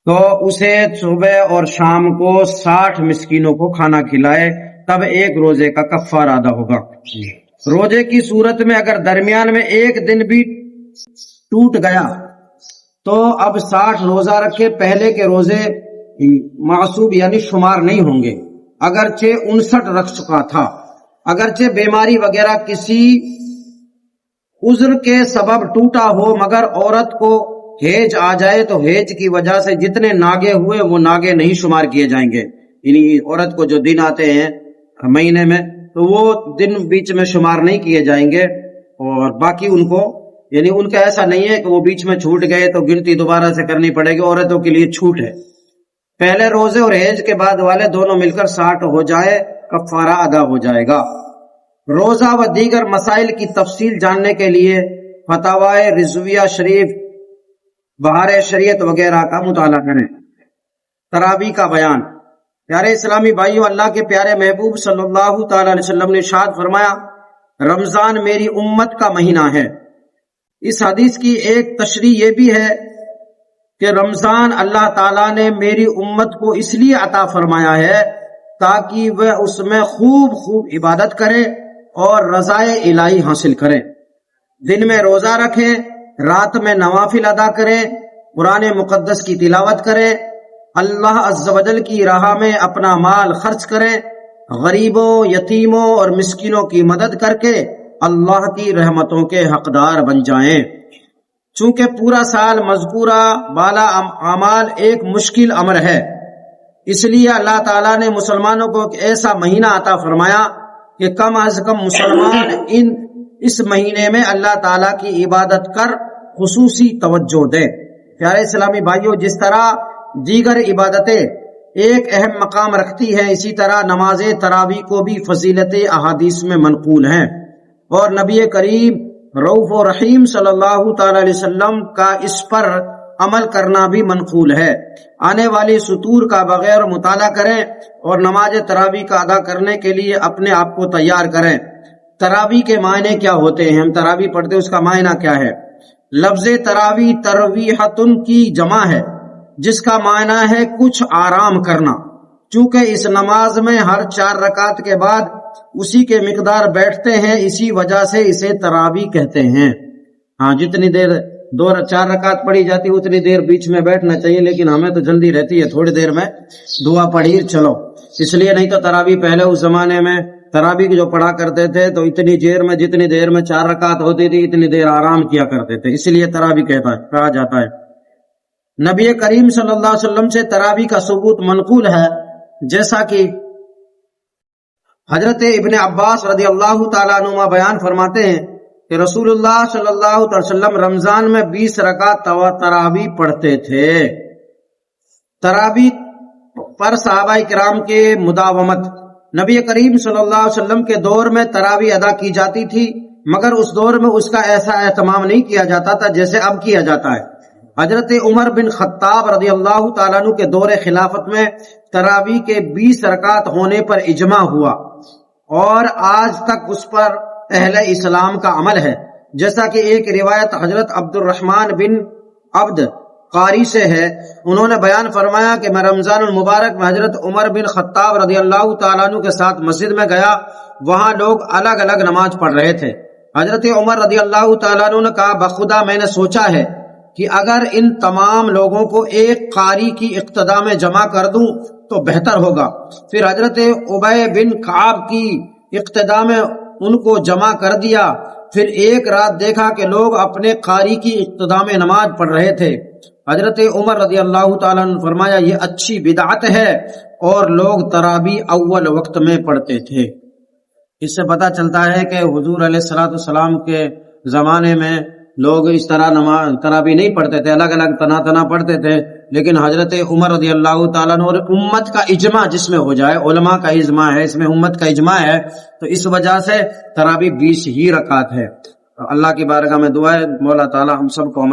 تو اسے صبح اور شام کو 60 مسکینوں کو کھانا کھلائے، تب ایک روزے کا کفارہ ادا ہوگا۔ روزے کی صورت میں اگر درمیان میں ایک دن بھی ٹوٹ گیا تو اب 60 روزہ رکھے، پہلے کے روزے معصوب یعنی شمار نہیں ہوں گے، اگرچہ 59 رکھ چکا تھا۔ اگرچہ بیماری وغیرہ کسی عذر کے سبب ٹوٹا ہو، مگر عورت کو ہیج آ جائے تو ہیج کی وجہ سے جتنے ناگے ہوئے وہ ناگے نہیں شمار کیے جائیں گے، یعنی عورت کو جو دن آتے ہیں مہینے میں تو وہ دن بیچ میں شمار نہیں کیے جائیں گے، اور باقی ان کو یعنی ان کا ایسا نہیں ہے کہ وہ بیچ میں چھوٹ گئے تو گنتی دوبارہ سے کرنی پڑے گی، عورتوں کے لیے چھوٹ ہے۔ پہلے روزے اور ہیج کے بعد والے دونوں مل کر 60 ہو جائے، کفارہ ادا ہو جائے گا۔ روزہ و دیگر مسائل کی تفصیل جاننے کے لیے فتاوی رضویہ شریف، بہار شریعت وغیرہ کا مطالعہ کریں۔ تراویح کا بیان۔ پیارے اسلامی بھائیو، اللہ کے پیارے محبوب صلی اللہ تعالی علیہ وسلم نے ارشاد فرمایا، رمضان میری امت کا مہینہ ہے۔ اس حدیث کی ایک تشریح یہ بھی ہے کہ رمضان اللہ تعالیٰ نے میری امت کو اس لیے عطا فرمایا ہے تاکہ وہ اس میں خوب خوب عبادت کرے اور رضائے الہی حاصل کریں، دن میں روزہ رکھیں، رات میں نوافل ادا کریں، قرآن مقدس کی تلاوت کریں، اللہ عز و جل کی راہ میں اپنا مال خرچ کریں، غریبوں، یتیموں اور مسکینوں کی مدد کر کے اللہ کی رحمتوں کے حقدار بن جائیں۔ چونکہ پورا سال مذکورہ بالا اعمال ایک مشکل امر ہے، اس لیے اللہ تعالیٰ نے مسلمانوں کو ایک ایسا مہینہ عطا فرمایا کہ کم از کم مسلمان اس مہینے میں اللہ تعالیٰ کی عبادت کر خصوصی توجہ دے۔ پیارے اسلامی بھائیوں، جس طرح دیگر عبادتیں ایک اہم مقام رکھتی ہیں، اسی طرح نماز تراویح کو بھی فضیلت احادیث میں منقول ہیں، اور نبی کریم رؤوف و رحیم صلی اللہ تعالی علیہ وسلم کا اس پر عمل کرنا بھی منقول ہے۔ آنے والی سطور کا بغیر مطالعہ کریں اور نماز تراویح کا ادا کرنے کے لیے اپنے آپ کو تیار کریں۔ تراویح کے معنی کیا ہوتے ہیں؟ ہم تراویح پڑھتے ہیں، اس کا معنی کیا ہے؟ لفظ تراویح ترویحتن کی جمع ہے، جس کا معنی ہے کچھ آرام کرنا۔ چونکہ اس نماز میں ہر 4 رکعت کے بعد اسی کے مقدار بیٹھتے ہیں، اسی وجہ سے اسے تراویح کہتے ہیں۔ ہاں، جتنی دیر 4 رکعت پڑھی جاتی اتنی دیر بیچ میں بیٹھنا چاہیے، لیکن ہمیں تو جلدی رہتی ہے، تھوڑی دیر میں دعا پڑھی چلو، اس لیے نہیں تو تراویح پہلے اس زمانے میں تراویح جو پڑھا کرتے تھے تو اتنی دیر میں جتنی دیر میں 4 رکعت ہوتی تھی اتنی دیر آرام کیا کرتے تھے، اس لیے تراویح کہا جاتا ہے۔ نبی کریم صلی اللہ علیہ وسلم سے تراویح کا ثبوت منقول ہے، جیسا کہ حضرت ابن عباس رضی اللہ تعالیٰ عنہما بیان فرماتے ہیں کہ رسول اللہ صلی اللہ علیہ وسلم رمضان میں 20 رکعت تراویح پڑھتے تھے۔ تراویح پر صحابہ کرام کے مداومت۔ نبی کریم صلی اللہ علیہ وسلم کے دور میں تراویح ادا کی جاتی تھی، مگر اس دور میں اس کا ایسا اہتمام نہیں کیا جاتا تھا جیسے اب کیا جاتا ہے۔ حضرت عمر بن خطاب رضی اللہ تعالیٰ عنہ کے دور خلافت میں تراویح کے 20 رکعت ہونے پر اجماع ہوا، اور آج تک اس پر اہل اسلام کا عمل ہے۔ جیسا کہ ایک روایت حضرت عبد الرحمن بن عبد قاری سے ہے، انہوں نے بیان فرمایا کہ میں رمضان المبارک میں حضرت عمر بن خطاب رضی اللہ تعالیٰ عنہ کے ساتھ مسجد میں گیا، وہاں لوگ الگ الگ نماز پڑھ رہے تھے۔ حضرت عمر رضی اللہ تعالیٰ عنہ نے کہا، بخدا میں نے سوچا ہے کہ اگر ان تمام لوگوں کو ایک قاری کی اقتداء میں جمع کر دوں تو بہتر ہوگا۔ پھر حضرت ابی بن کعب کی اقتداء میں ان کو جمع کر دیا۔ پھر ایک رات دیکھا کہ لوگ اپنے قاری کی اقتداء میں نماز پڑھ رہے تھے۔ حضرت عمر رضی اللہ تعالیٰ نے فرمایا، یہ اچھی بدعت ہے، اور لوگ تراویح اول وقت میں پڑھتے تھے۔ اس سے پتہ چلتا ہے کہ حضور علیہ الصلوۃ والسلام کے زمانے میں لوگ اس طرح نماز تراویح نہیں پڑھتے تھے، الگ الگ تنا پڑھتے تھے، لیکن حضرت عمر رضی اللہ تعالیٰ عنہ اور امت کا اجماع جس میں ہو جائے، علماء کا اجماع ہے، اس میں امت کا اجماع ہے، تو اس وجہ سے تراویح 20 ہی رکعت ہے۔ اللہ کی بارگاہ میں دعا ہے مولا تعالیٰ ہم سب کو